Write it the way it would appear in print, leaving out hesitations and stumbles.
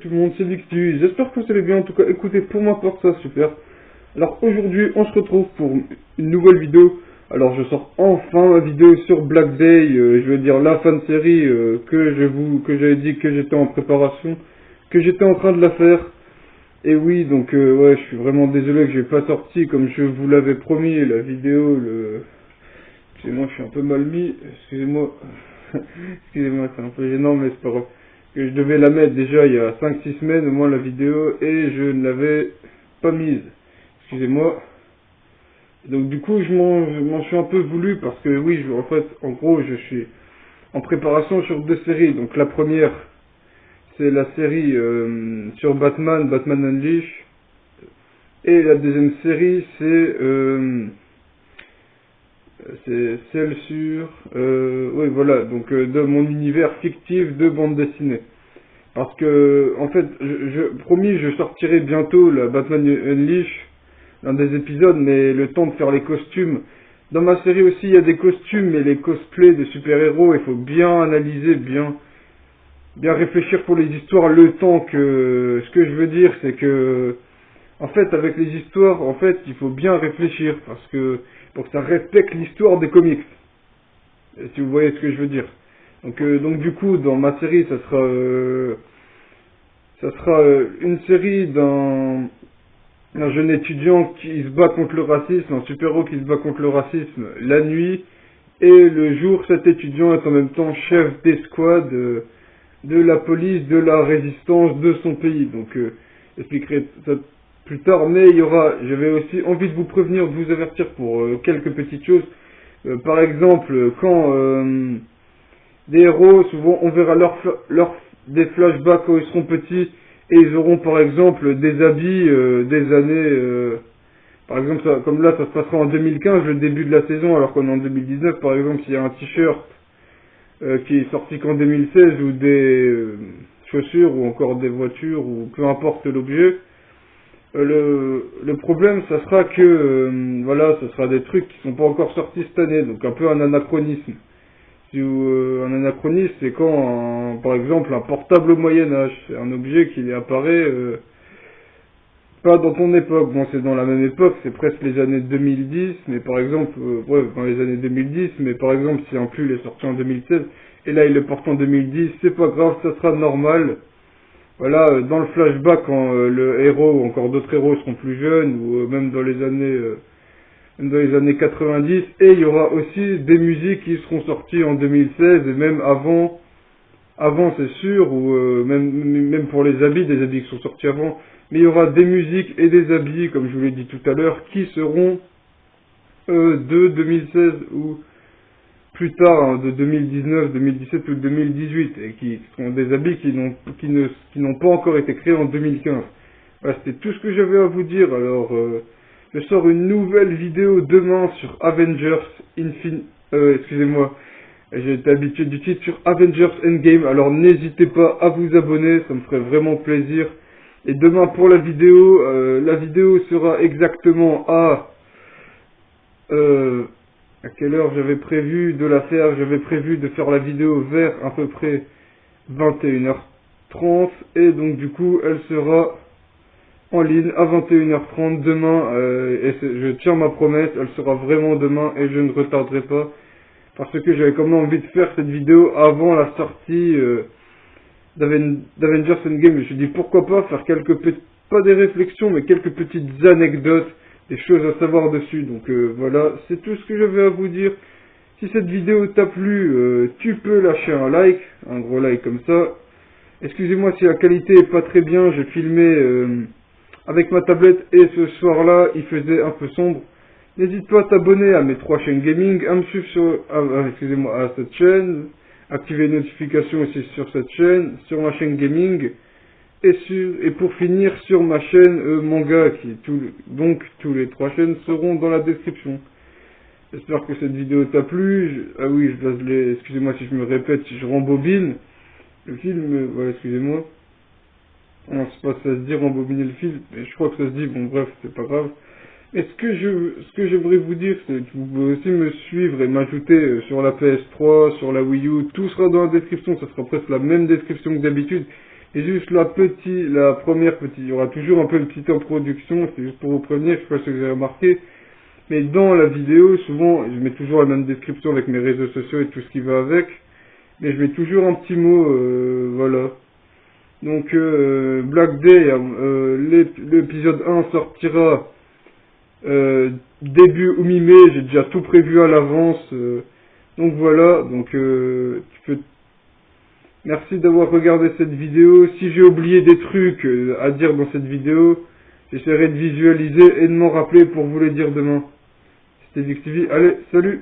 Tout le monde, c'est Victus, j'espère que vous allez bien, en tout cas écoutez, pour ma part ça va super. Alors aujourd'hui on se retrouve pour une nouvelle vidéo. Alors je sors enfin ma vidéo sur Black Day, je veux dire la fan série que j'avais dit que j'étais en préparation, que j'étais en train de la faire. Et oui, donc ouais, je suis vraiment désolé que j'ai pas sorti comme je vous l'avais promis la vidéo, excusez-moi, je suis un peu mal mis, excusez-moi, excusez-moi, c'est un peu gênant, mais c'est pas grave. Que je devais la mettre déjà il y a 5-6 semaines au moins la vidéo, et je ne l'avais pas mise. Excusez-moi. Donc du coup, je m'en suis un peu voulu, parce que oui, en fait, en gros, je suis en préparation sur 2 séries. Donc la première, c'est la série sur Batman, Batman Unleashed. Et la deuxième série, c'est celle sur... oui, voilà, donc de mon univers fictif de bande dessinée. Parce que, en fait, promis, je sortirai bientôt la Batman Unleashed, l'un des épisodes, mais le temps de faire les costumes. Dans ma série aussi, il y a des costumes, mais les cosplays de super-héros, il faut bien analyser, bien réfléchir pour les histoires, le temps que... Ce que je veux dire, c'est que... En fait, avec les histoires, en fait, il faut bien réfléchir, parce que... pour que ça respecte l'histoire des comics. Si vous voyez ce que je veux dire. Donc du coup, dans ma série, ça sera une série d'un jeune étudiant qui se bat contre le racisme, un super-héros qui se bat contre le racisme la nuit, et le jour, cet étudiant est en même temps chef d'escouade de la police, de la résistance de son pays. Donc, j'expliquerai ça plus tard, mais j'avais aussi envie de vous prévenir, de vous avertir pour quelques petites choses. Par exemple, quand des héros, souvent on verra des flashbacks quand ils seront petits, et ils auront par exemple des habits des années, par exemple comme là ça se passera en 2015, le début de la saison, alors qu'on est en 2019, par exemple s'il y a un t-shirt qui est sorti qu'en 2016, ou des chaussures, ou encore des voitures, ou peu importe l'objet, le problème ça sera que voilà, ce sera des trucs qui sont pas encore sortis cette année, donc un peu un anachronisme. Un anachronisme, c'est quand, par exemple, un portable au Moyen-Âge. C'est un objet qui apparaît pas dans ton époque. Bon, c'est dans la même époque, c'est presque les années 2010, mais par exemple, ouais, dans les années 2010, mais par exemple, si un pull est sorti en 2016, et là il est porté en 2010, c'est pas grave, ça sera normal. Voilà, dans le flashback, quand le héros ou encore d'autres héros seront plus jeunes, ou même dans les années 90, et il y aura aussi des musiques qui seront sorties en 2016 et même avant c'est sûr, ou même pour les habits, des habits qui sont sortis avant, mais il y aura des musiques et des habits, comme je vous l'ai dit tout à l'heure, qui seront de 2016 ou plus tard, hein, de 2019, 2017 ou 2018, et qui seront des habits qui n'ont pas encore été créés en 2015. Voilà, c'était tout ce que j'avais à vous dire. Alors, je sors une nouvelle vidéo demain sur Avengers excusez-moi, j'ai été habitué du titre, sur Avengers Endgame, alors n'hésitez pas à vous abonner, ça me ferait vraiment plaisir. Et demain pour la vidéo sera exactement à quelle heure j'avais prévu de la faire. J'avais prévu de faire la vidéo vers à peu près 21h30, et donc du coup elle sera en ligne à 21h30 demain, et je tiens ma promesse, elle sera vraiment demain et je ne retarderai pas, parce que j'avais quand même envie de faire cette vidéo avant la sortie d'Avengers Endgame. Je me suis dit pourquoi pas faire pas des réflexions, mais quelques petites anecdotes, des choses à savoir dessus. Donc voilà, c'est tout ce que j'avais à vous dire. Si cette vidéo t'a plu, tu peux lâcher un like, un gros like comme ça. Excusez-moi si la qualité est pas très bien, j'ai filmé avec ma tablette, et ce soir-là, il faisait un peu sombre. N'hésite pas à t'abonner à mes 3 chaînes gaming, à me suivre à cette chaîne, activer les notifications aussi sur cette chaîne, sur ma chaîne gaming, et pour finir sur ma chaîne manga, donc tous les 3 chaînes seront dans la description. J'espère que cette vidéo t'a plu. Ah oui, excusez-moi si je me répète, si je rembobine le film, voilà, excusez-moi. Non, c'est pas ça se dit rembobiner le film, mais je crois que ça se dit, bon bref, c'est pas grave. Et ce que j'aimerais vous dire, c'est que vous pouvez aussi me suivre et m'ajouter sur la PS3, sur la Wii U, tout sera dans la description, ça sera presque la même description que d'habitude. Et juste la première petite, il y aura toujours un peu une petite introduction, c'est juste pour vous prévenir, je sais pas si vous avez remarqué. Mais dans la vidéo, souvent, je mets toujours la même description avec mes réseaux sociaux et tout ce qui va avec. Mais je mets toujours un petit mot, voilà. Donc, Black Day, l'épisode 1 sortira début ou mi-mai, j'ai déjà tout prévu à l'avance. Donc voilà, donc merci d'avoir regardé cette vidéo. Si j'ai oublié des trucs à dire dans cette vidéo, j'essaierai de visualiser et de m'en rappeler pour vous les dire demain. C'était Vic TV, allez, salut!